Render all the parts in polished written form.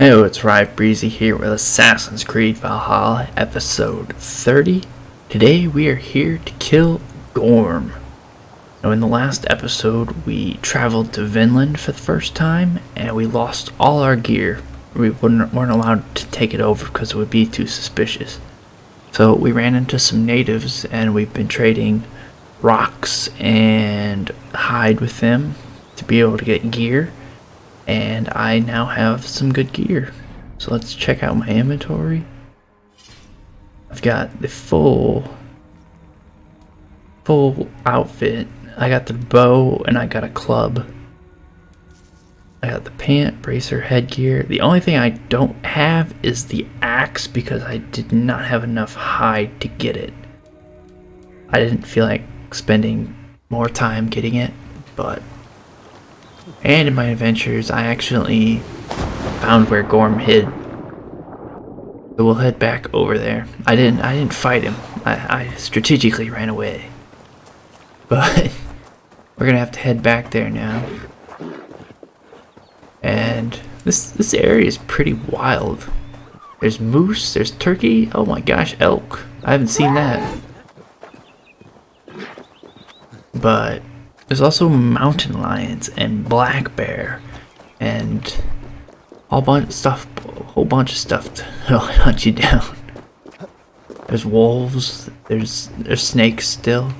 Hello, it's Rye Breezy here with Assassin's Creed Valhalla, episode 30. Today we are here to kill Gorm. Now in the last episode we traveled to Vinland for the first time and we lost all our gear. We weren't allowed to take it over because it would be too suspicious. So we ran into some natives and we've been trading rocks and hide with them to be able to get gear. And I now have some good gear. So let's check out my inventory. I've got the full outfit. I got the bow and I got a club. I got the pant, bracer, headgear. The only thing I don't have is the axe because I did not have enough hide to get it. I didn't feel like spending more time getting it, but and in my adventures, I accidentally found where Gorm hid. So we'll head back over there. I didn't fight him. I strategically ran away. But we're gonna have to head back there now. And this area is pretty wild. There's moose, there's turkey. Oh my gosh, elk. I haven't seen that. But there's also mountain lions and black bear and a whole bunch of stuff to hunt you down. There's wolves, there's snakes still.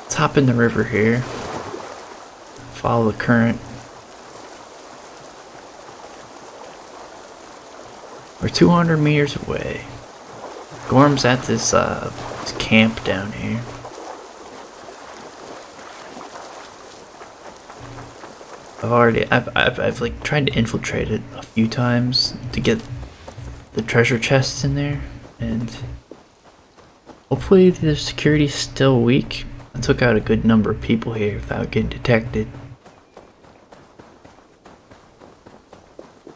Let's hop in the river here. Follow the current. We're 200 meters away. Gorm's at this camp down here. I've like tried to infiltrate it a few times to get the treasure chests in there, and hopefully the security's still weak. I took out a good number of people here without getting detected.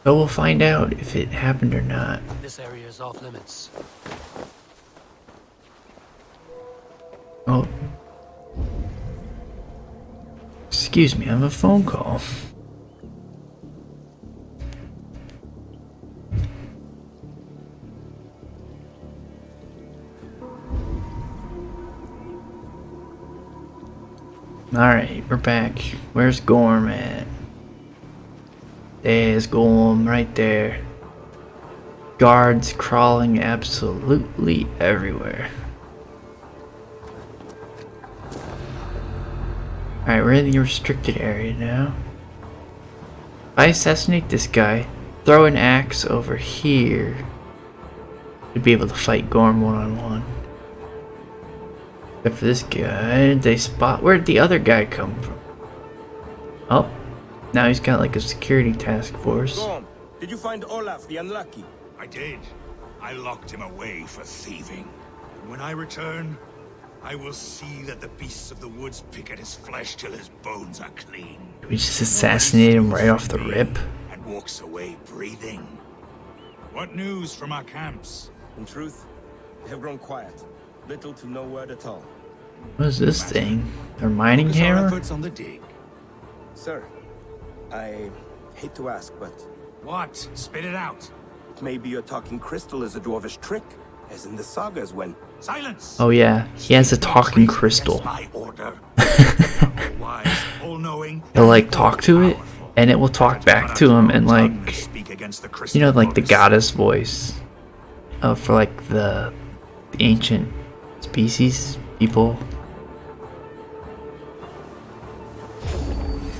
So we'll find out if it happened or not. This area is off limits. Oh. Excuse me, I have a phone call. Alright, we're back. Where's Gorm at? There's Gorm right there. Guards crawling absolutely everywhere. Alright, we're in the restricted area now. If I assassinate this guy, throw an axe over here, to be able to fight Gorm one-on-one. Except for this guy, they spot. Where'd the other guy come from? Oh, now he's got like a security task force. Gorm, did you find Olaf the Unlucky? I did. I locked him away for thieving. And when I return, I will see that the beasts of the woods pick at his flesh till his bones are clean. We just assassinate him right off the rip. And walks away breathing. What news from our camps? In truth, they have grown quiet. Little to no word at all. What is this thing? Their mining Focus our hammer? efforts on the dig. Sir, I hate to ask, but What? Spit it out. maybe your talking crystal is a dwarvish trick, as in the sagas when... Silence. Oh yeah, he has a talking crystal. My order. Wise, all-knowing. He'll like talk to it, and it will talk back to him in like, you know, like the goddess voice, for like the ancient species people.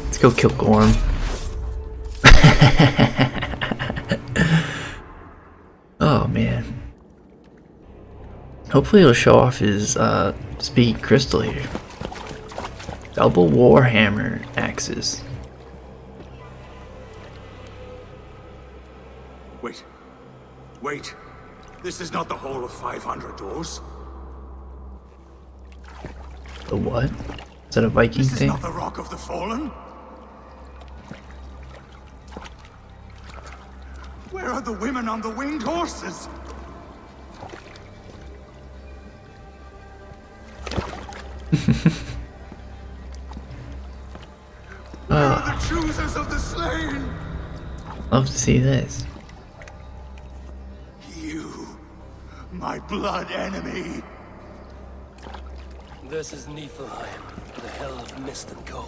Let's go kill Gorm. Oh man. Hopefully he'll show off his speed crystal here. Double warhammer axes. Wait. This is not the Hall of 500 doors. The what? Is that a Viking This is thing? not the Rock of the Fallen. Where are the women on the winged horses? Where are the choosers of the slain? Love to see this. You, my blood enemy. This is Niflheim, the hell of mist and cold.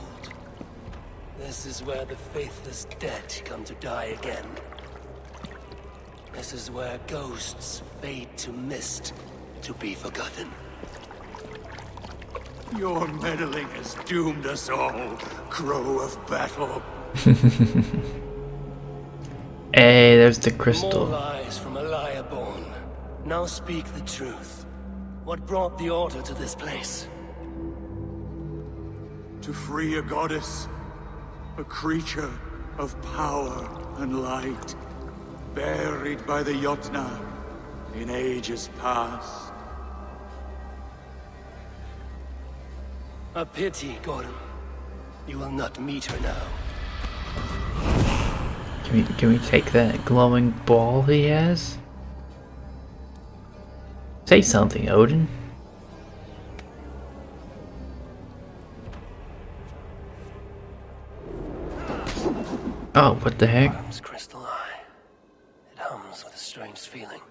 This is where the faithless dead come to die again. This is where ghosts fade to mist, to be forgotten. Your meddling has doomed us all, crow of battle. Hey, there's the More crystal. lies from a liar born. Now speak the truth. What brought the Order to this place? To free a goddess, a creature of power and light, buried by the Jotna in ages past. A pity, Gorm. You will not meet her now. Can we take that glowing ball he has? Say something, Odin. Oh, what the heck? Gorm's crystal eye. It hums with a strange feeling.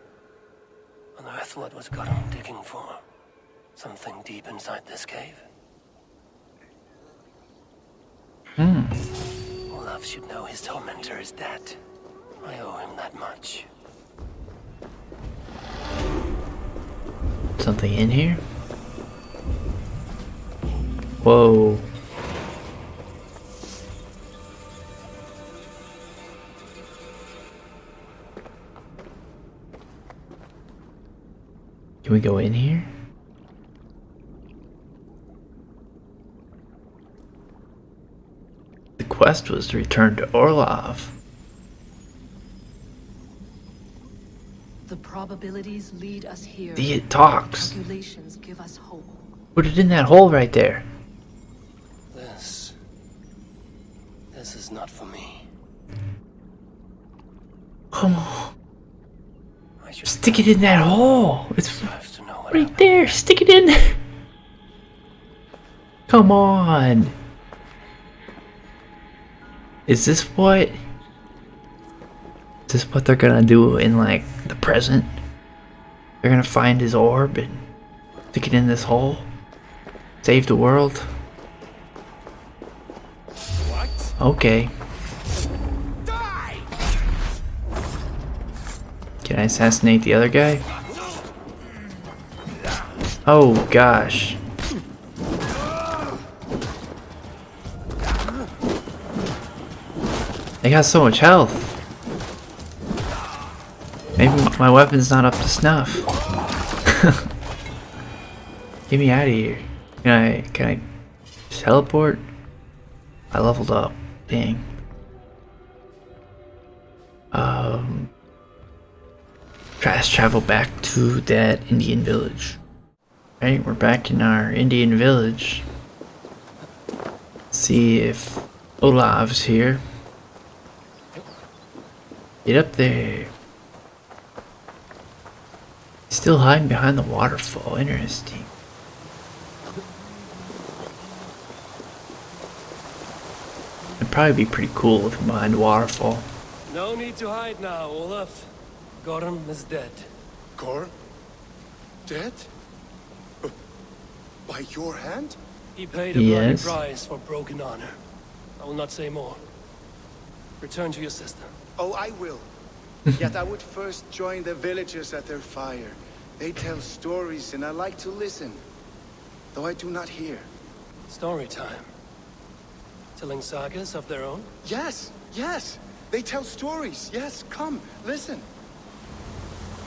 Unearth what was Gorm digging for. Something deep inside this cave. Olaf should know his tormentor is dead. I owe him that much. Something in here? Whoa. Can we go in here? The quest was to return to Orlov. The probabilities lead us here. It talks. Calculations give us hope. Put it in that hole right there. This is not for me. Come on. I should Stick it in that hole. It's deserve to know what right happened. there. Stick it in there. Come on. Is this what they're gonna do in like the present? They're gonna find his orb and stick it in this hole? Save the world? What? Okay. Die! Can I assassinate the other guy? Oh gosh. They got so much health. Maybe my weapon's not up to snuff. Get me out of here. Can I teleport? I leveled up. Dang. Let's travel back to that Indian village. Right, we're back in our Indian village. See if Olav's here. Get up there. Still hiding behind the waterfall. Interesting. It'd probably be pretty cool looking behind the waterfall. No need to hide now, Olaf. Gorm is dead. Gorm? Dead? By your hand? He paid a bloody Yes. price for broken honor. I will not say more. Return to your sister. Oh, I will. Yet I would first join the villagers at their fire. They tell stories and I like to listen, though I do not hear. Story time. Telling sagas of their own? Yes, yes! They tell stories. Yes, come, listen.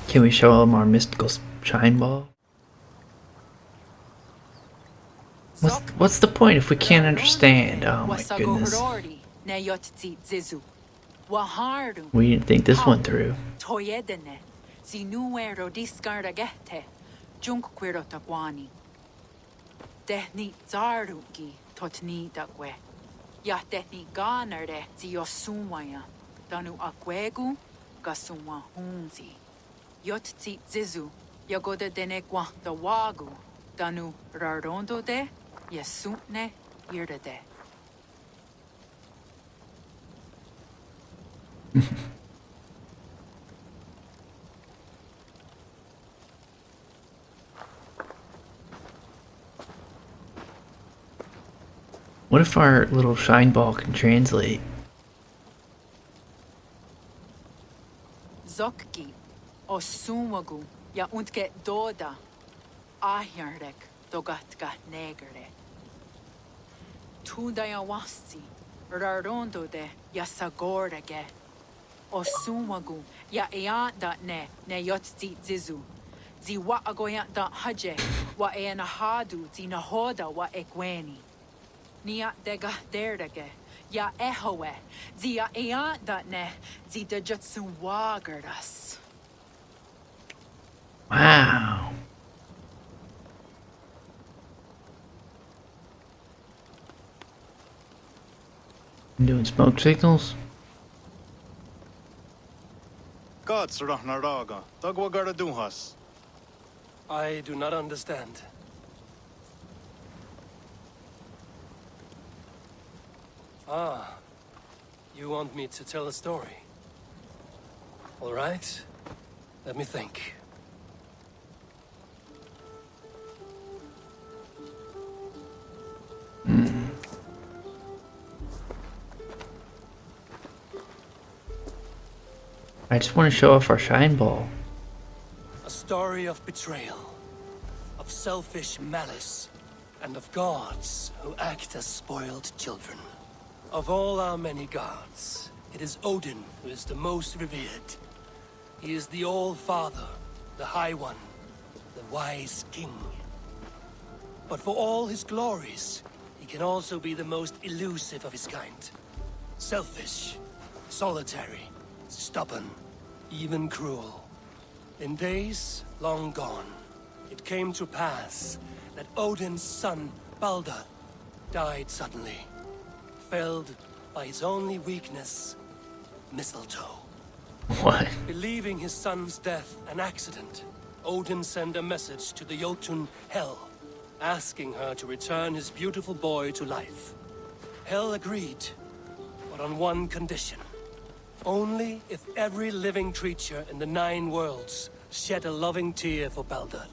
Can we show them our mystical shine ball? What's the point if we can't understand? Oh my goodness. We didn't think this one through. Yotzi zizu, yagoda dene kwa the wagu, danu rarondo de, yasutne yirda de. What if our little shine ball can translate? Zokki, o sumagu, ya untke doda, ahjarek, dogatka negere. Tudaya wasti, rarondo de, ya sagorege, o sumagu, ya eanda ne yotzi zizu. Zi wa agoya da haje, wa eanahadu, zi nahoda wa ekweni. Nia dega derdege, ya ehoe, zia eanda ne, zi de jutsu wagardas. Wow. I'm doing smoke signals? I do not understand. Ah, you want me to tell a story? All right, let me think. I just want to show off our shine ball. A story of betrayal, of selfish malice, and of gods who act as spoiled children. Of all our many gods, it is Odin who is the most revered. He is the All-Father, the High One, the Wise King. But for all his glories, he can also be the most elusive of his kind. Selfish, solitary, stubborn, even cruel. In days long gone, it came to pass that Odin's son, Balder, died suddenly, felled by his only weakness, mistletoe. What? Believing his son's death an accident, Odin sent a message to the Jotun Hel, asking her to return his beautiful boy to life. Hel agreed, but on one condition. Only if every living creature in the 9 worlds shed a loving tear for Balder.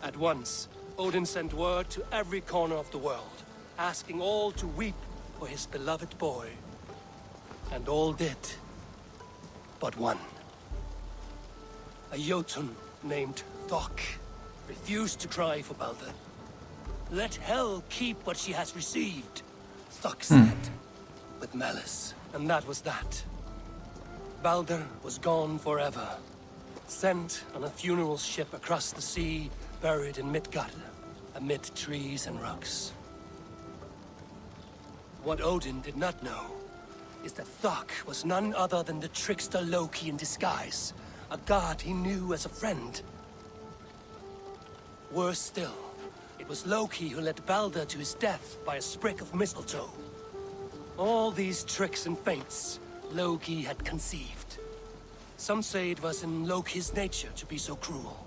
At once, Odin sent word to every corner of the world, asking all to weep for his beloved boy. And all did, but one. A Jotun named Thok refused to cry for Balder. Let Hel keep what she has received, Thok said, with malice. And that was that. Balder was gone forever, sent on a funeral ship across the sea, buried in Midgard, amid trees and rocks. What Odin did not know is that Thok was none other than the trickster Loki in disguise, a god he knew as a friend. Worse still, it was Loki who led Balder to his death by a sprig of mistletoe. All these tricks and feints Loki had conceived. Some say it was in Loki's nature to be so cruel.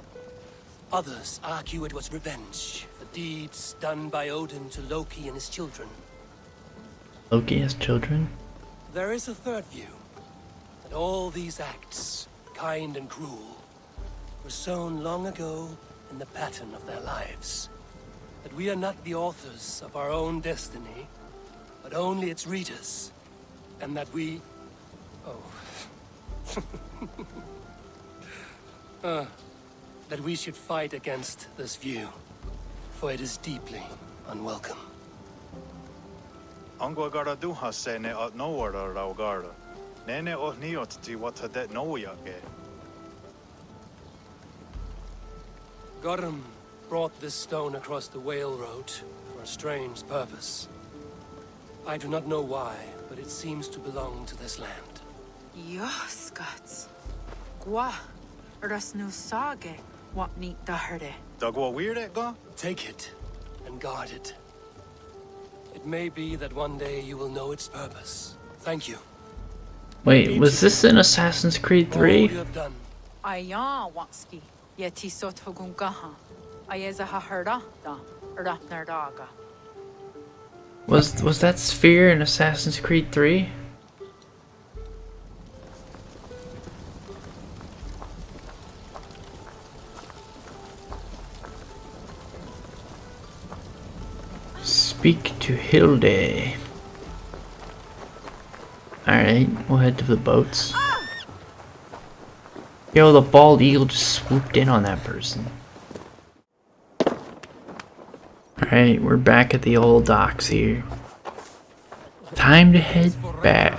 Others argue it was revenge for deeds done by Odin to Loki and his children. Loki has children? There is a third view, that all these acts, kind and cruel, were sown long ago in the pattern of their lives. That we are not the authors of our own destiny, but only its readers. And that we... that we should fight against this view, for it is deeply unwelcome. Angwagara duhasene at nowara raugara. Nene ohniot ti watadet noyake. Gorum brought this stone across the Whale Road for a strange purpose. I do not know why, but it seems to belong to this land. Yoskats. Gwa. Rasnu sage. What neat daherde. Dagwa weird go? Take it and guard it. It may be that one day you will know its purpose. Thank you. Wait, was this in Assassin's Creed All 3? you have done. Aya wanski. Yeti sotogungaha. Ayeza haherda da. Rapnerdaga. Was that sphere in Assassin's Creed 3? speak to Hilde. Alright, we'll head to the boats. Yo, the bald eagle just swooped in on that person. Alright, we're back at the old docks here. Time to head back.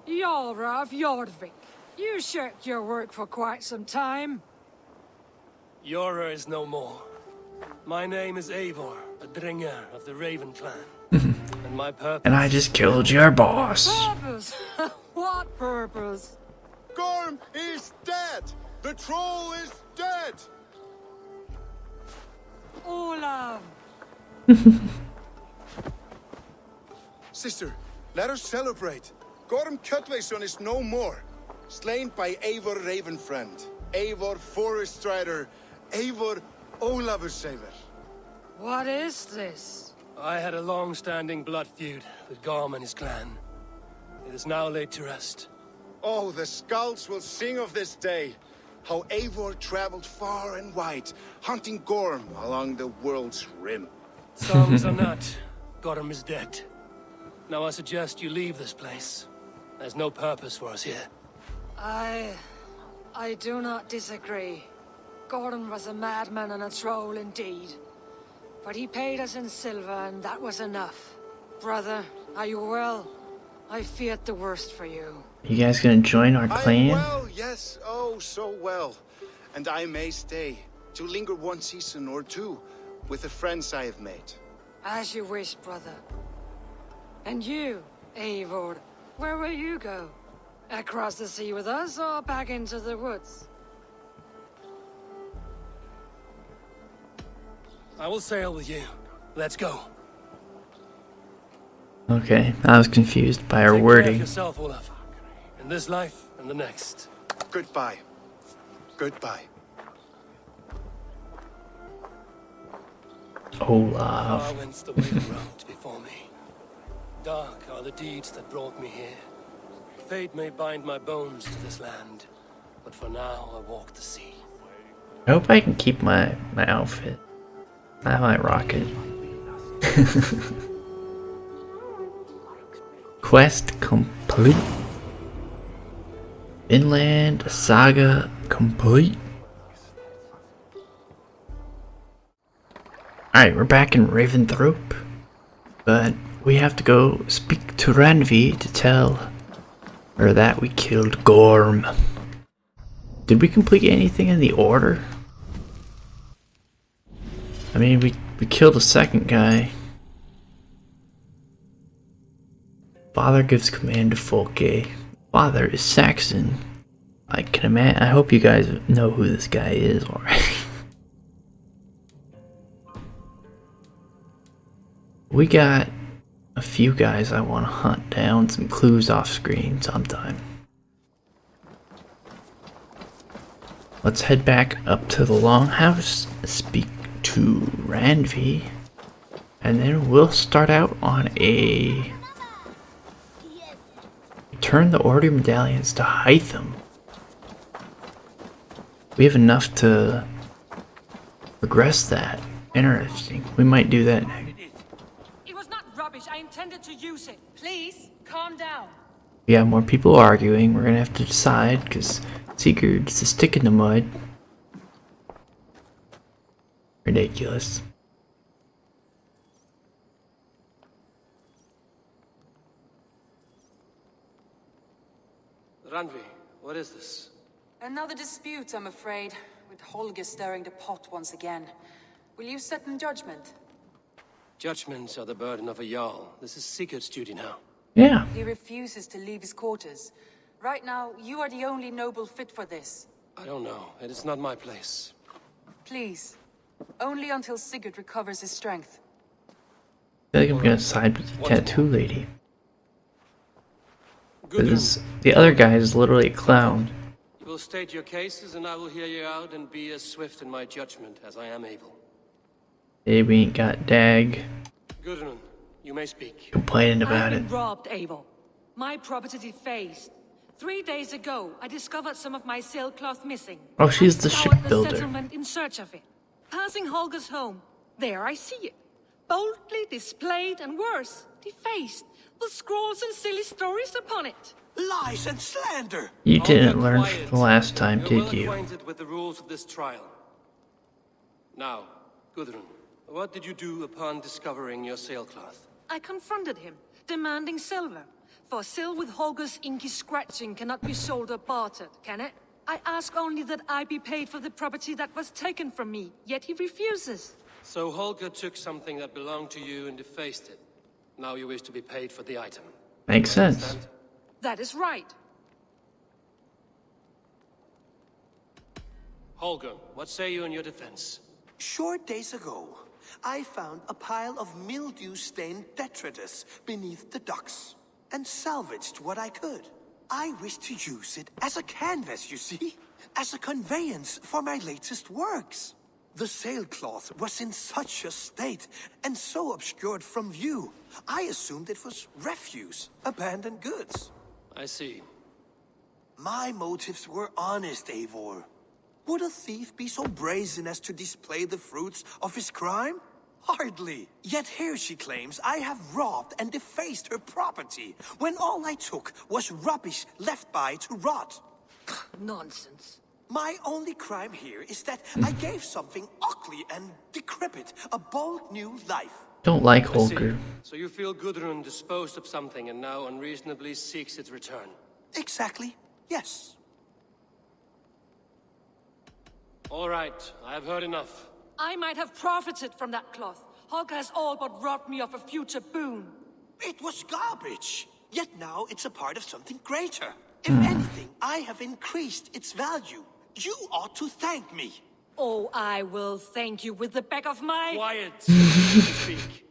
Jarl of Jorvik, you shirked your work for quite some time. Yora is no more. My name is Eivor, a Dringer of the Raven clan. And my purpose... And I just killed your boss. Purpose? What purpose? Gorm is dead! The troll is dead! Olav! Sister, let us celebrate. Gorm Cutwayson is no more. Slain by Eivor Ravenfriend, Eivor Forest Strider, Eivor Olavursaver. What is this? I had a long-standing blood feud with Gorm and his clan. It is now laid to rest. Oh, the skulls will sing of this day. How Eivor traveled far and wide, hunting Gorm along the world's rim. Songs are not. Gorm is dead. Now I suggest you leave this place. There's no purpose for us here. I do not disagree. Gordon was a madman and a troll indeed. But he paid us in silver and that was enough. Brother, are you well? I feared the worst for you. You guys gonna join our clan? Well, yes, oh, so well. And I may stay, to linger one season or two, with the friends I have made. As you wish, brother. And you, Eivor, where will you go? Across the sea with us or back into the woods? I will sail with you. Let's go. Okay, I was confused by her Take care of wording. yourself, Olaf. In this life and the next. Goodbye. Goodbye. Olaf. Far went the way road before me. Dark are the deeds that brought me here. Fate may bind my bones to this land, but for now I walk the sea. I hope I can keep my outfit. I might rock it. Quest complete. Inland saga complete. Alright, we're back in Raventhrop. But we have to go speak to Randvi to tell her that we killed Gorm. Did we complete anything in the order? I mean, we killed a second guy. Father gives command to Folke. Father is Saxon. I can imagine. I hope you guys know who this guy is already. We got a few guys I want to hunt down, some clues off screen sometime. Let's head back up to the Longhouse, speak to Randvi, and then we'll start out on a turn the order medallions to Hytham. We have enough to progress that. Interesting. We might do that next. It was not rubbish. I intended to use it. Please, calm down. We have more people arguing. We're gonna have to decide because Sigurd's a stick in the mud. Ridiculous. Randvi, what is this? Another dispute, I'm afraid, with Holger stirring the pot once again. Will you sit in judgment? Judgments are the burden of a Jarl. This is Sigurd's duty now. Yeah. He refuses to leave his quarters. Right now, you are the only noble fit for this. I don't know. It is not my place. Please. Only until Sigurd recovers his strength. I feel like I'm gonna side with the tattoo lady. Good. Because the other guy is literally a clown. You will state your cases and I will hear you out and be as swift in my judgment as I am able. Hey, we ain't got Dag Gudrun, you may speak. complaining about I've it. been robbed, Abel. My property defaced. 3 days ago, I discovered some of my sailcloth missing. Oh, she's the I scoured shipbuilder. the settlement in search of it. Passing Holger's home, there I see it. Boldly displayed and worse, defaced, with scrolls and silly stories upon it. Lies and slander! You didn't Hold learn quiet. from the last time, You're did well you? acquainted with the rules of this trial. Now, Gudrun, what did you do upon discovering your sailcloth? I confronted him, demanding silver. For sil with Holger's inky scratching cannot be sold or bartered, can it? I ask only that I be paid for the property that was taken from me, yet he refuses. So Holger took something that belonged to you and defaced it. Now you wish to be paid for the item. Makes sense. Understand? That is right. Holger, what say you in your defense? Short days ago, I found a pile of mildew-stained detritus beneath the docks, and salvaged what I could. I wish to use it as a canvas, you see? As a conveyance for my latest works. The sailcloth was in such a state, and so obscured from view, I assumed it was refuse, abandoned goods. I see. My motives were honest, Eivor. Would a thief be so brazen as to display the fruits of his crime? Hardly. Yet here she claims I have robbed and defaced her property, when all I took was rubbish left by to rot. Nonsense. My only crime here is that I gave something ugly and decrepit a bold new life. Don't like I see. Holger. So you feel Gudrun disposed of something and now unreasonably seeks its return. Exactly, yes. All right, I have heard enough. I might have profited from that cloth. Holger has all but robbed me of a future boon. It was garbage. Yet now it's a part of something greater. If anything, I have increased its value. You ought to thank me. Oh, I will thank you with the back of my... Quiet! Speak.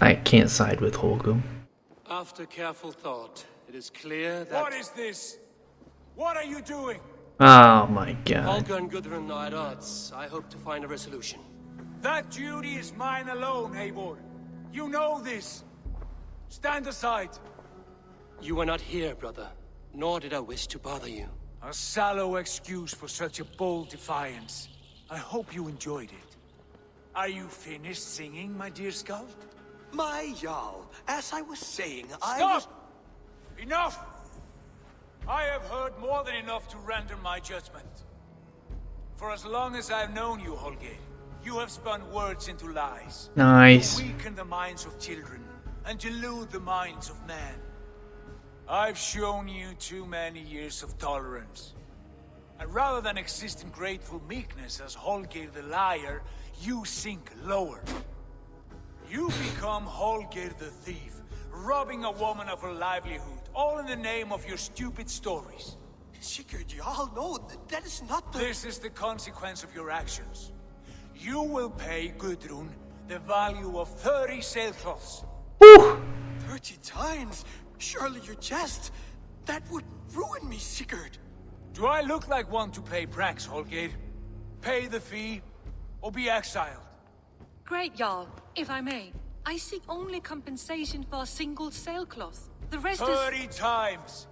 I can't side with Holger. After careful thought, it is clear that... What is this? What are you doing? Oh my god. Holger and Gudrun are at odds. I hope to find a resolution. That duty is mine alone, Eivor. You know this. Stand aside. You were not here, brother. Nor did I wish to bother you. A sallow excuse for such a bold defiance. I hope you enjoyed it. Are you finished singing, my dear Skald? My Jarl, as I was saying, Stop! Enough! I have heard more than enough to render my judgment. For as long as I've known you, Holger, you have spun words into lies. Nice. To weaken the minds of children and delude the minds of men. I've shown you too many years of tolerance. And rather than exist in grateful meekness as Holger the liar, you sink lower. You become Holger the thief, robbing a woman of her livelihood, all in the name of your stupid stories. Sigurd, Jarl, no, that is not the... This is the consequence of your actions. You will pay Gudrun the value of 30 sailcloths. 30 times? Surely you jest. That would ruin me, Sigurd. Do I look like one to pay pranks, Holger? Pay the fee, or be exiled? Great, Jarl. If I may, I seek only compensation for a single sailcloth. The rest 30 times!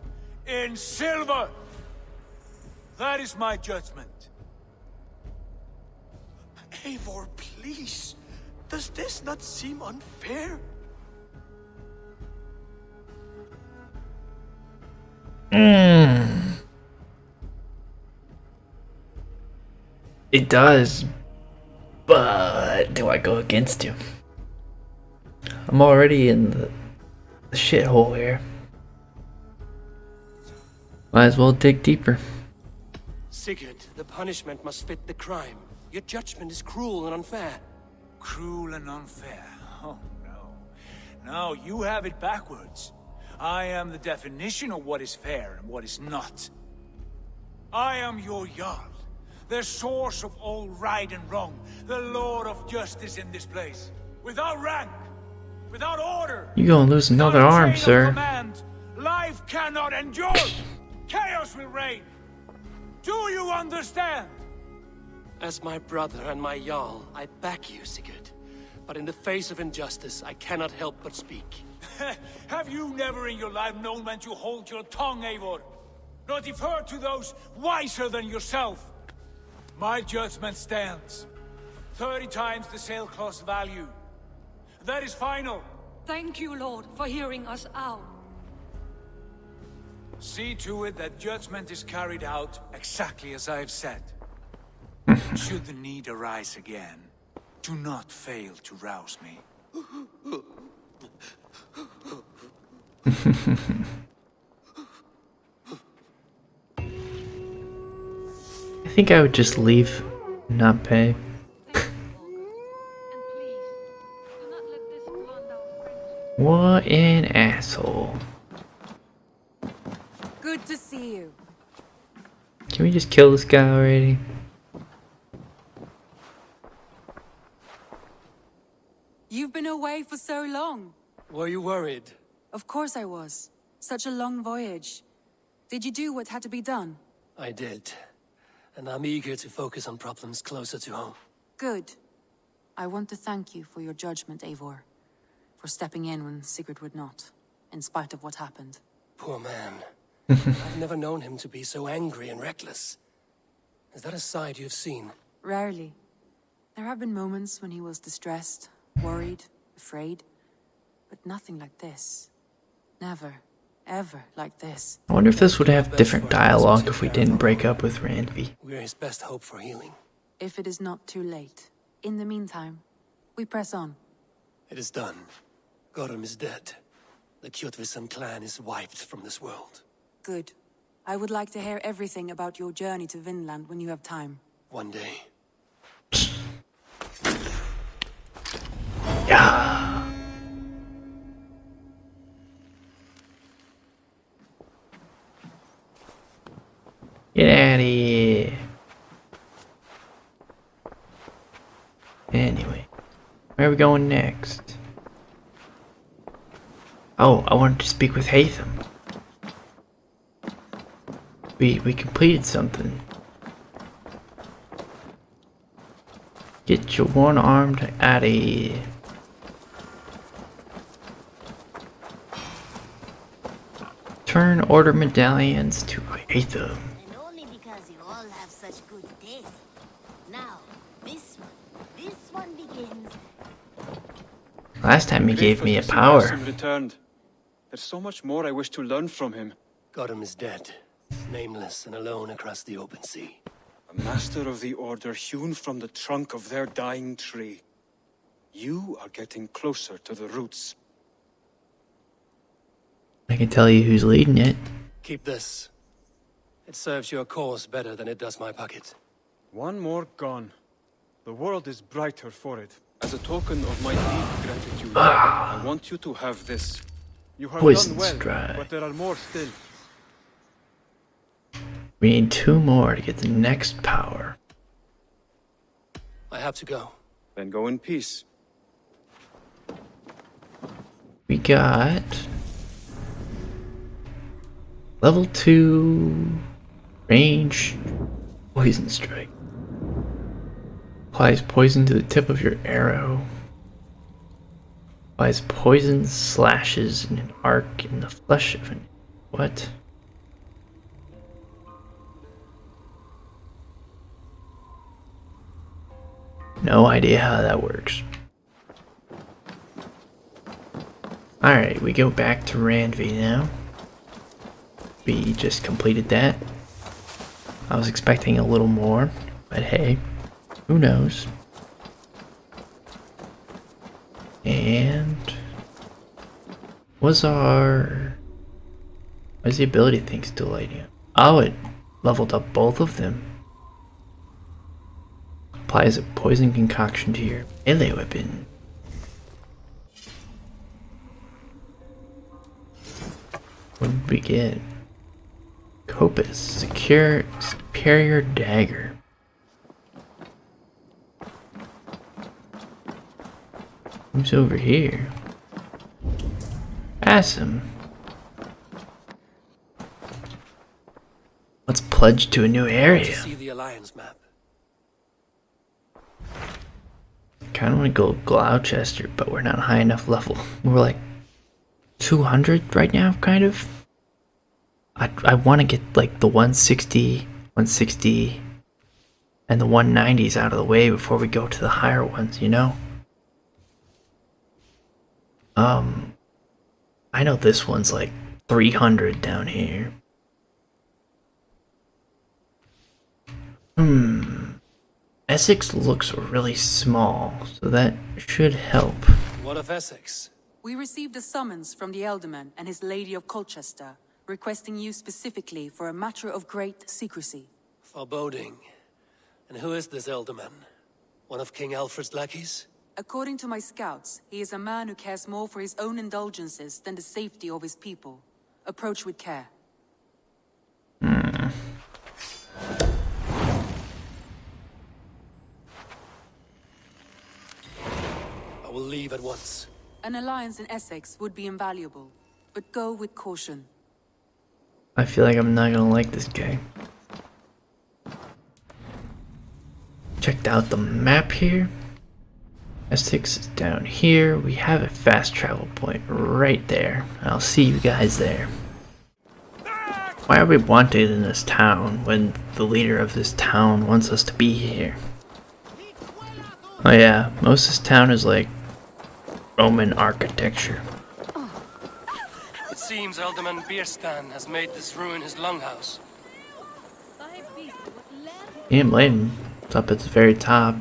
In silver! That is my judgment. Eivor, please. Does this not seem unfair? It does. But do I go against you? I'm already in the shithole here. Might as well dig deeper. Sigurd, the punishment must fit the crime. Your judgment is cruel and unfair. Cruel and unfair? Oh, no. No, you have it backwards. I am the definition of what is fair and what is not. I am your Jarl, the source of all right and wrong, the Lord of justice in this place. Without rank, without order, You're gonna lose another without arm, chain of sir. command, life cannot endure. Chaos will reign. Do you understand? As my brother and my Jarl, I back you, Sigurd. but in the face of injustice, I cannot help but speak. Have you never in your life known when to hold your tongue, Eivor? Nor defer to those wiser than yourself? My judgment stands. 30 times the sailcloth's value. That is final. Thank you, Lord, for hearing us out. See to it that judgment is carried out exactly as I have said. Should the need arise again, do not fail to rouse me. I think I would just leave and not pay. What an asshole. Good to see you. Can we just kill this guy already? You've been away for so long. Were you worried? Of course I was. Such a long voyage. Did you do what had to be done? I did. And I'm eager to focus on problems closer to home. Good. I want to thank you for your judgment, Eivor. For stepping in when Sigurd would not, in spite of what happened. Poor man. I've never known him to be so angry and reckless. Is that a side you've seen? Rarely. There have been moments when he was distressed, worried, afraid. But nothing like this. Never, ever like this. I wonder if this would have different dialogue if we didn't break up with Randvi. We're his best hope for healing. If it is not too late. In the meantime, we press on. It is done. Gorm is dead. The Kjotvisson clan is wiped from this world. Good. I would like to hear everything about your journey to Vinland when you have time. One day. Yeah. Get out of here. Anyway, where are we going next? Oh, I wanted to speak with Hatham. We completed something. Get your one-armed out of here. Turn order medallions to Hatham. And only because you all have such good taste. Now, this one begins. Last time he gave me a power. Returned. There's so much more I wish to learn from him. Gorm is dead. Nameless and alone across the open sea. A master of the order hewn from the trunk of their dying tree. You are getting closer to the roots. I can tell you who's leading it. Keep this. It serves your cause better than it does my pocket. One more gone. The world is brighter for it. As a token of my deep gratitude, I want you to have this. You have Poison done well, strike. but there are more still. We need 2 more to get the next power. I have to go. Then go in peace. We got level 2 range poison strike. Applies poison to the tip of your arrow. Applies poison slashes in an arc in the flesh of an... What? No idea how that works. Alright, we go back to Randvi now. We just completed that. I was expecting a little more, but hey, who knows? And what's the ability thing still lighting up? Oh, it leveled up both of them. Applies a poison concoction to your melee weapon. What did we get? Copus, superior dagger. Who's over here? Awesome. Let's pledge to a new area. See the Alliance map. kind of want to go Gloucester, but we're not high enough level. We're like 200 right now, kind of. I want to get like the 160, 160, and the 190s out of the way before we go to the higher ones, you know? I know this one's like 300 down here. Essex looks really small, so that should help. What of Essex? We received a summons from the Elderman and his Lady of Colchester, requesting you specifically for a matter of great secrecy. Foreboding. And who is this Elderman? One of King Alfred's lackeys? According to my scouts, he is a man who cares more for his own indulgences than the safety of his people. Approach with care. I will leave at once. An alliance in Essex would be invaluable, but go with caution. I feel like I'm not gonna like this guy. Checked out the map here. Essex is down here. We have a fast travel point right there. I'll see you guys there. Why are we wanted in this town when the leader of this town wants us to be here? Oh yeah, most of this town is like Roman architecture. It seems Alderman Bierstan has made this ruin his longhouse. Can't blame him. It's up at the very top.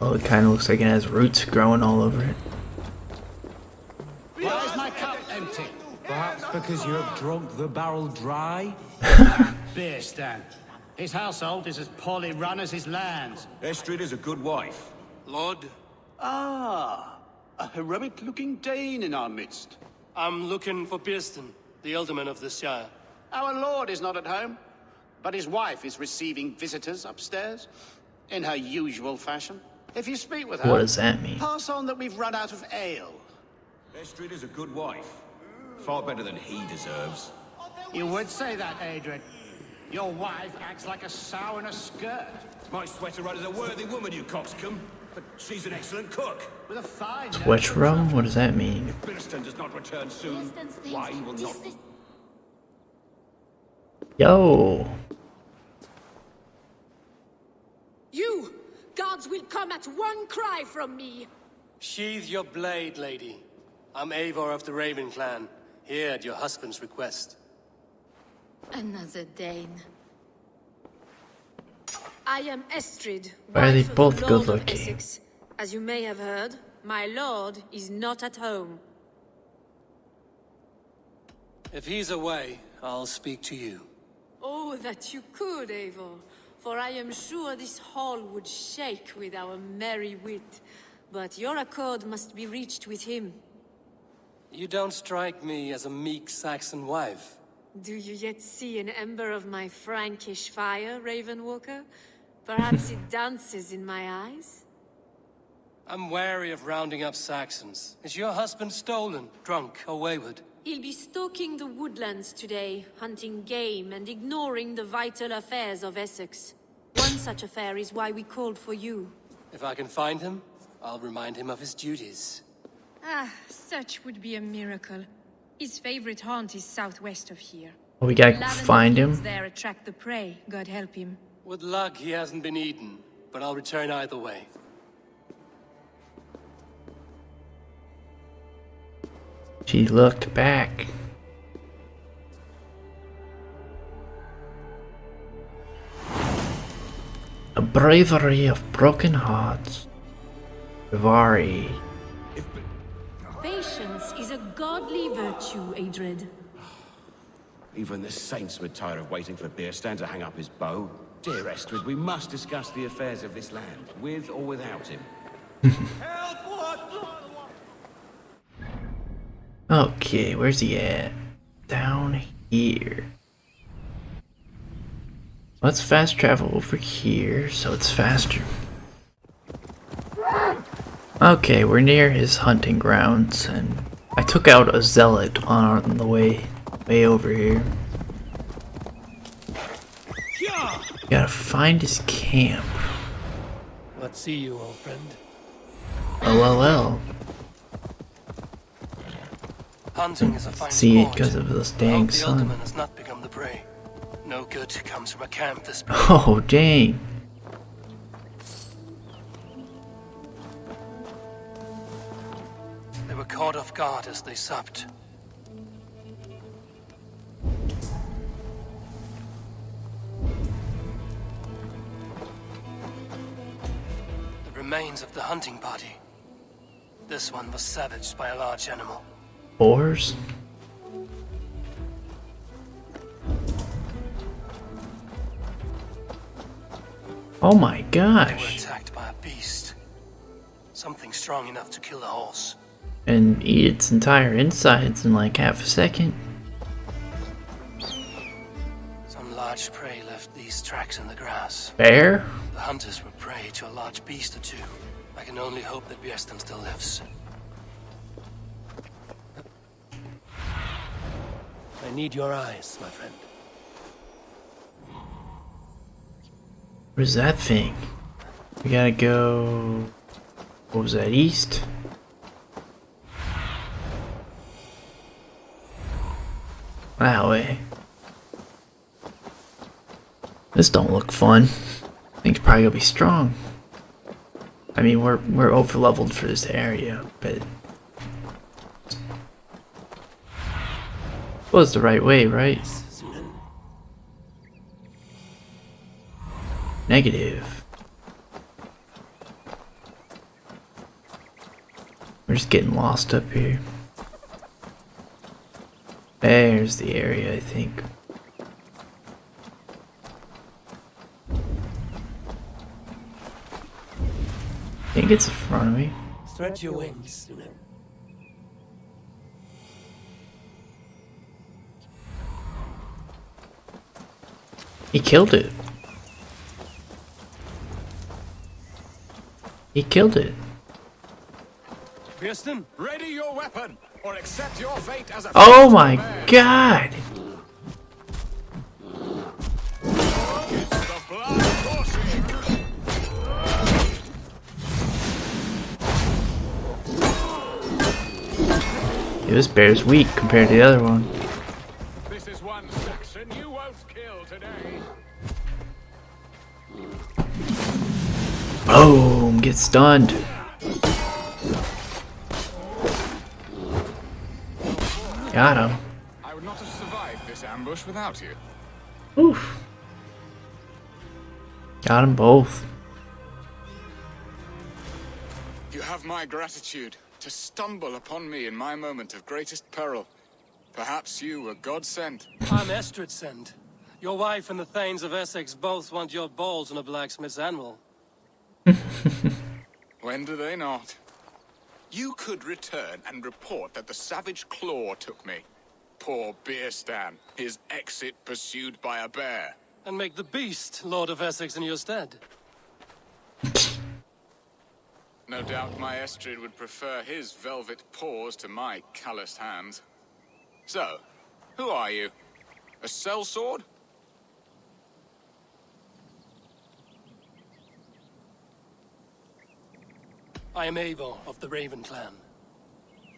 Oh, it kind of looks like it has roots growing all over it. Why is my cup empty? Perhaps because you have drunk the barrel dry? Bierstan. His household is as poorly run as his lands. Estrid is a good wife. Lord? Ah, a heroic-looking Dane in our midst. I'm looking for Bierstan, the Elderman of this shire. Our lord is not at home, but his wife is receiving visitors upstairs, in her usual fashion. If you speak with her, What does that mean? pass on that we've run out of ale. Estrid is a good wife. Far better than he deserves. You would say that, Adrian. Your wife acts like a sow in a skirt. My sweater run is a worthy woman, you coxcomb. But she's an excellent cook. With a fine... Twitch rum? What does that mean? If Bierstan does not return soon, why he will not... Yo! You! Gods will come at one cry from me! Sheathe your blade, lady. I'm Eivor of the Raven clan, here at your husband's request. Another Dane. I am Estrid, Why are they wife of both the Lord of good-looking? Essex. As you may have heard, my lord is not at home. If he's away, I'll speak to you. Oh, that you could, Eivor. For I am sure this hall would shake with our merry wit. But your accord must be reached with him. You don't strike me as a meek Saxon wife. Do you yet see an ember of my Frankish fire, Ravenwalker? Perhaps it dances in my eyes? I'm wary of rounding up Saxons. Is your husband stolen, drunk, or wayward? He'll be stalking the woodlands today, hunting game and ignoring the vital affairs of Essex. One such affair is why we called for you. If I can find him, I'll remind him of his duties. Ah, such would be a miracle. His favorite haunt is southwest of here. Oh, we gotta Lavender find fields him? there attract the prey, God help him. With luck, he hasn't been eaten, but I'll return either way. She looked back. A bravery of broken hearts. Rivari. Patience is a godly virtue, Adred. Even the saints would tire of waiting for Bierstan to hang up his bow. Dear Estrid, we must discuss the affairs of this land, with or without him. Okay, where's he at? Down here. Let's fast travel over here so it's faster. Okay, we're near his hunting grounds, and I took out a zealot on the way over here. Gotta find his camp. What not see you, old friend. LOL. Hunting is a fine See it sport. because of this I dang hope the sun. alderman has not become the prey. No good comes from a camp this big. Oh, dang. They were caught off guard as they supped. The remains of the hunting party. This one was savaged by a large animal. Boars? Oh my They were gosh. attacked by a beast. Something strong enough to kill a horse. And eat its entire insides in like half a second. Some large prey left these tracks in the grass. Bear? The hunters were prey to a large beast or two. I can only hope that Björsten still lives. I need your eyes, my friend. Where's that thing? We gotta go... What was that, east? That way. This don't look fun. Thing's probably gonna be strong. I mean, we're over leveled for this area, but was the right way, right? Negative. We're just getting lost up here. There's the area, I think. I think it's in front of me. Stretch your wings. He killed it. He killed it. Björsten, ready your weapon, or accept your fate as a... Oh my god! Yeah, this bear's weak compared to the other one. This is one section you won't kill today. Boom! Get stunned. Got him. I would not have survived this ambush without you. Oof. Got them both. You have my gratitude to stumble upon me in my moment of greatest peril. Perhaps you were God sent. I'm Estrid sent. Your wife and the Thanes of Essex both want your balls on a blacksmith's anvil. When do they not? You could return and report that the savage Claw took me. Poor Björsten, his exit pursued by a bear. And make the beast Lord of Essex in your stead. No doubt my Estrid would prefer his velvet paws to my calloused hands. So, who are you? A sellsword? I am Eivor of the Raven clan.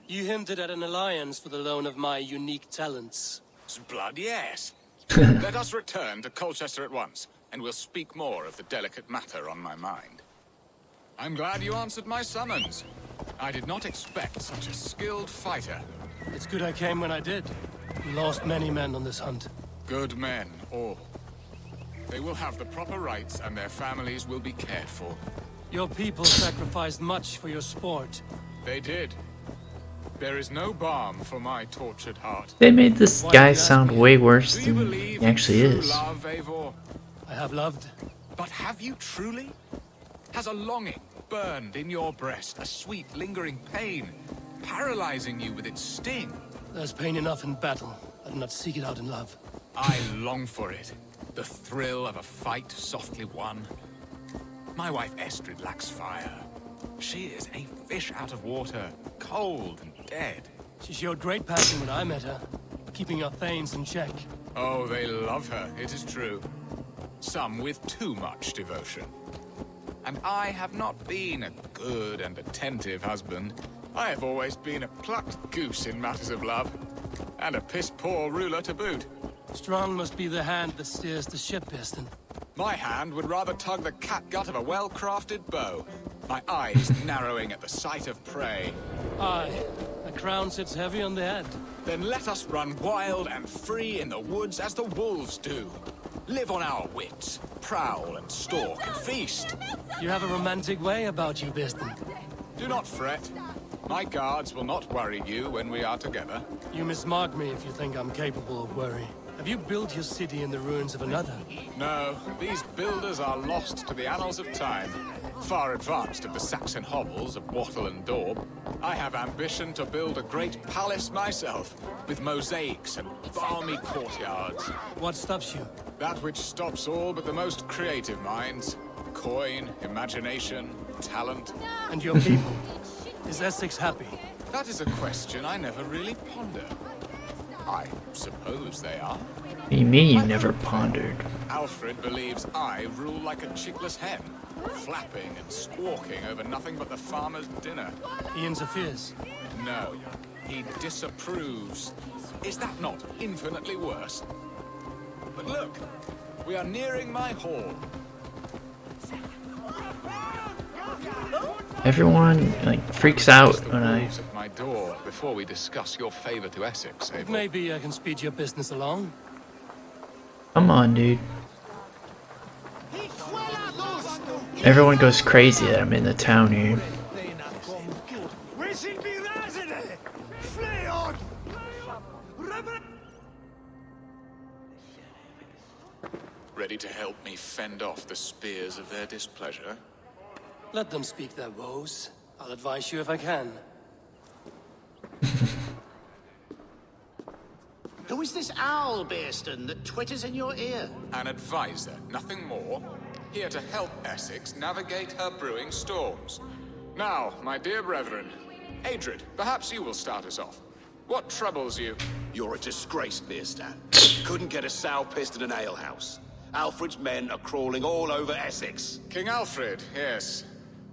You hinted at an alliance for the loan of my unique talents. Blood, yes. Let us return to Colchester at once, and we'll speak more of the delicate matter on my mind. I'm glad you answered my summons. I did not expect such a skilled fighter. It's good I came when I did. We lost many men on this hunt. Good men, all. They will have the proper rights, and their families will be cared for. Your people sacrificed much for your sport. They did. There is no balm for my tortured heart. They made this guy sound way worse than he actually is. Love, Eivor? I have loved. But have you truly? Has a longing burned in your breast, a sweet, lingering pain, paralyzing you with its sting? There's pain enough in battle. I do not seek it out in love. I long for it. The thrill of a fight softly won. My wife Estrid lacks fire. She is a fish out of water, cold and dead. She showed great passion when I met her, keeping our Thanes in check. Oh, they love her, it is true. Some with too much devotion. And I have not been a good and attentive husband. I have always been a plucked goose in matters of love. And a piss-poor ruler to boot. Strong must be the hand that steers the ship, Birston. My hand would rather tug the catgut of a well-crafted bow. My eyes narrowing at the sight of prey. Aye, a crown sits heavy on the head. Then let us run wild and free in the woods as the wolves do. Live on our wits, prowl and stalk and feast. You have a romantic way about you, Birston. Do not fret. My guards will not worry you when we are together. You mismark me if you think I'm capable of worry. Have you built your city in the ruins of another? No, these builders are lost to the annals of time. Far advanced of the Saxon hovels of Wattle and Daub. I have ambition to build a great palace myself, with mosaics and balmy courtyards. What stops you? That which stops all but the most creative minds. Coin, imagination, talent. And your people? Is Essex happy? That is a question I never really ponder. I suppose they are. What do you mean you never pondered? Alfred believes I rule like a chickless hen, flapping and squawking over nothing but the farmer's dinner. He interferes? No, he disapproves. Is that not infinitely worse? But look, we are nearing my hall. Everyone like freaks out when I. At my door before we discuss your favor to Essex, Abel. Maybe I can speed your business along. Come on, dude. Everyone goes crazy that I'm in the town here. Ready to help me fend off the spears of their displeasure? Let them speak their woes. I'll advise you if I can. Who is this owl, Birston, that twitters in your ear? An advisor, nothing more. Here to help Essex navigate her brewing storms. Now, my dear brethren, Adrid, perhaps you will start us off. What troubles you? You're a disgrace, Birstan. Couldn't get a sow pissed in an alehouse. Alfred's men are crawling all over Essex. King Alfred, yes.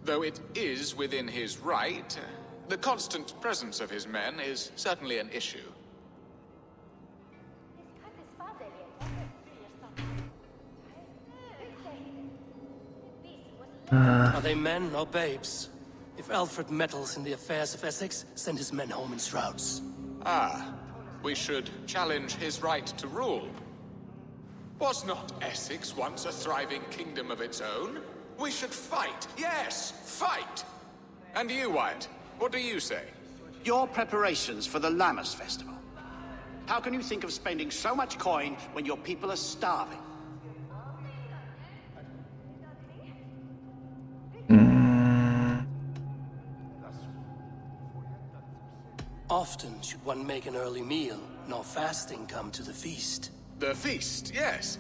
Though it is within his right, the constant presence of his men is certainly an issue. Are they men or babes? If Alfred meddles in the affairs of Essex, send his men home in shrouds. Ah, we should challenge his right to rule. Was not Essex once a thriving kingdom of its own? We should fight, yes, fight! And you, Wyatt, what do you say? Your preparations for the Lammas Festival. How can you think of spending so much coin when your people are starving? Often should one make an early meal, nor fasting come to the feast. The feast, yes.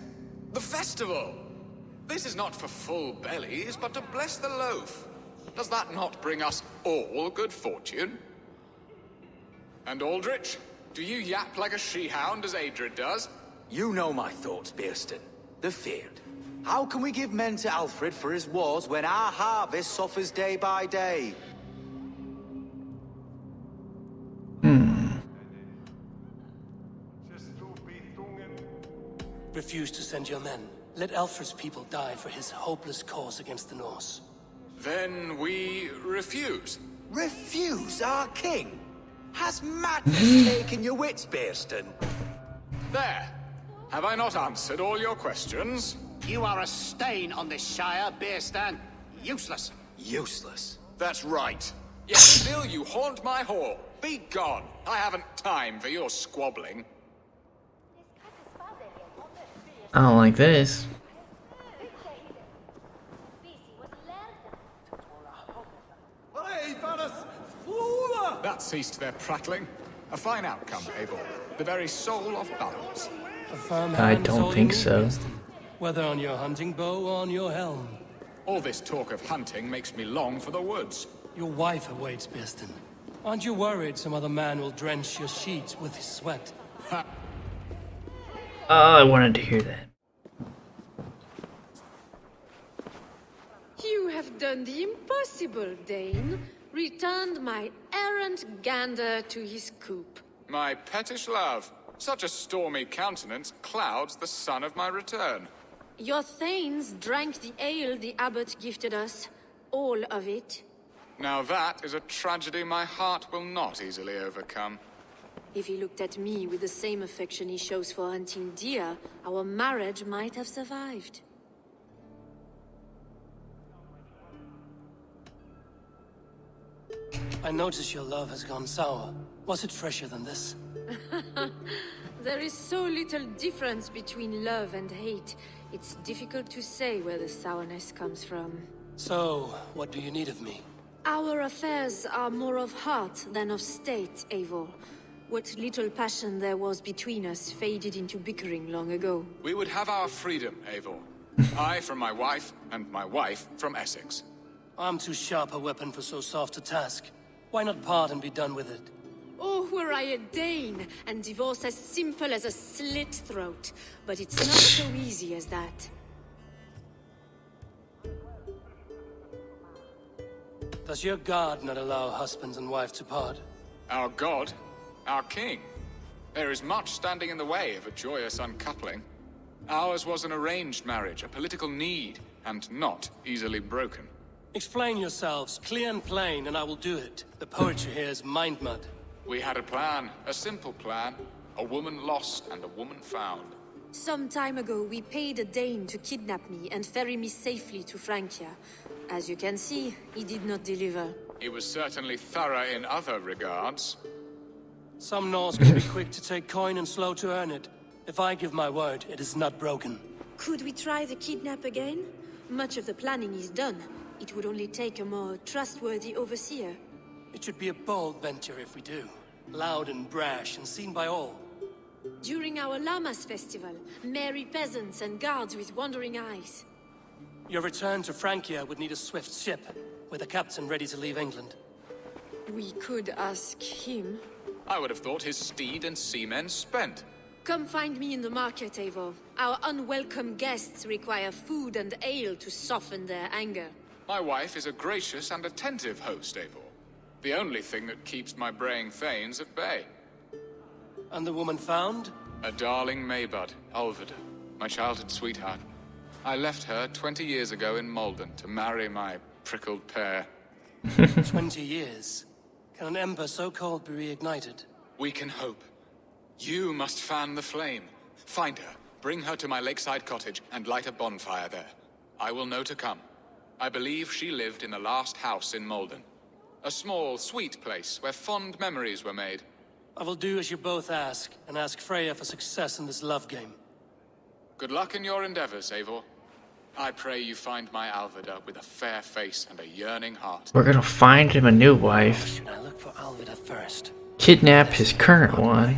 The festival! This is not for full bellies, but to bless the loaf. Does that not bring us all good fortune? And Aldrich, do you yap like a she-hound as Adrid does? You know my thoughts, Birston. The feared. How can we give men to Alfred for his wars when our harvest suffers day by day? Refuse to send your men. Let Alfred's people die for his hopeless cause against the Norse. Then we refuse. Refuse our king? Has madness taken your wits, Birston? There. Have I not answered all your questions? You are a stain on this shire, Birstan. Useless. Useless. That's right. Yet still you haunt my hall. Be gone. I haven't time for your squabbling. I don't like this. That ceased their prattling. A fine outcome, Abel. The very soul of balance. A firm I hand is all don't you think need, so. Birston. Whether on your hunting bow or on your helm. All this talk of hunting makes me long for the woods. Your wife awaits, Birston. Aren't you worried some other man will drench your sheets with his sweat? Oh, I wanted to hear that. You have done the impossible, Dane. Returned my errant gander to his coop. My pettish love. Such a stormy countenance clouds the sun of my return. Your thanes drank the ale the abbot gifted us. All of it. Now that is a tragedy my heart will not easily overcome. If he looked at me with the same affection he shows for hunting deer, our marriage might have survived. I notice your love has gone sour. Was it fresher than this? There is so little difference between love and hate. It's difficult to say where the sourness comes from. So, what do you need of me? Our affairs are more of heart than of state, Eivor. What little passion there was between us faded into bickering long ago. We would have our freedom, Eivor. I from my wife, and my wife from Essex. I'm too sharp a weapon for so soft a task. Why not part and be done with it? Oh, were I a Dane, and divorce as simple as a slit throat. But it's not so easy as that. Does your god not allow husband and wife to part? Our god? Our king? There is much standing in the way of a joyous uncoupling. Ours was an arranged marriage, a political need, and not easily broken. Explain yourselves, clear and plain, and I will do it. The poetry here is mind mud. We had a plan, a simple plan. A woman lost and a woman found. Some time ago, we paid a Dane to kidnap me and ferry me safely to Francia. As you can see, he did not deliver. He was certainly thorough in other regards. Some Norse can be quick to take coin and slow to earn it. If I give my word, it is not broken. Could we try the kidnap again? Much of the planning is done. It would only take a more trustworthy overseer. It should be a bold venture if we do. Loud and brash and seen by all. During our Llamas festival, merry peasants and guards with wandering eyes. Your return to Francia would need a swift ship, with a captain ready to leave England. We could ask him. I would have thought his steed and seamen spent. Come find me in the market, Eivor. Our unwelcome guests require food and ale to soften their anger. My wife is a gracious and attentive host, Eivor. The only thing that keeps my braying thanes at bay. And the woman found? A darling Maybud, Alvida, my childhood sweetheart. I left her 20 years ago in Malden to marry my prickled pear. 20 years? Can an ember so cold be reignited? We can hope. You must fan the flame. Find her, bring her to my lakeside cottage, and light a bonfire there. I will know to come. I believe she lived in the last house in Malden. A small, sweet place where fond memories were made. I will do as you both ask, and ask Freya for success in this love game. Good luck in your endeavors, Eivor. I pray you find my Alvida with a fair face and a yearning heart. We're gonna find him a new wife. Should I look for Alvida first? Kidnap his current one.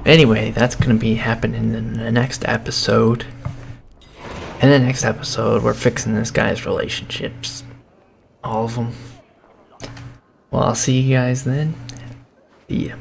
Anyway, that's gonna be happening in the next episode. In the next episode, we're fixing this guy's relationships. All of them. Well, I'll see you guys then. See ya.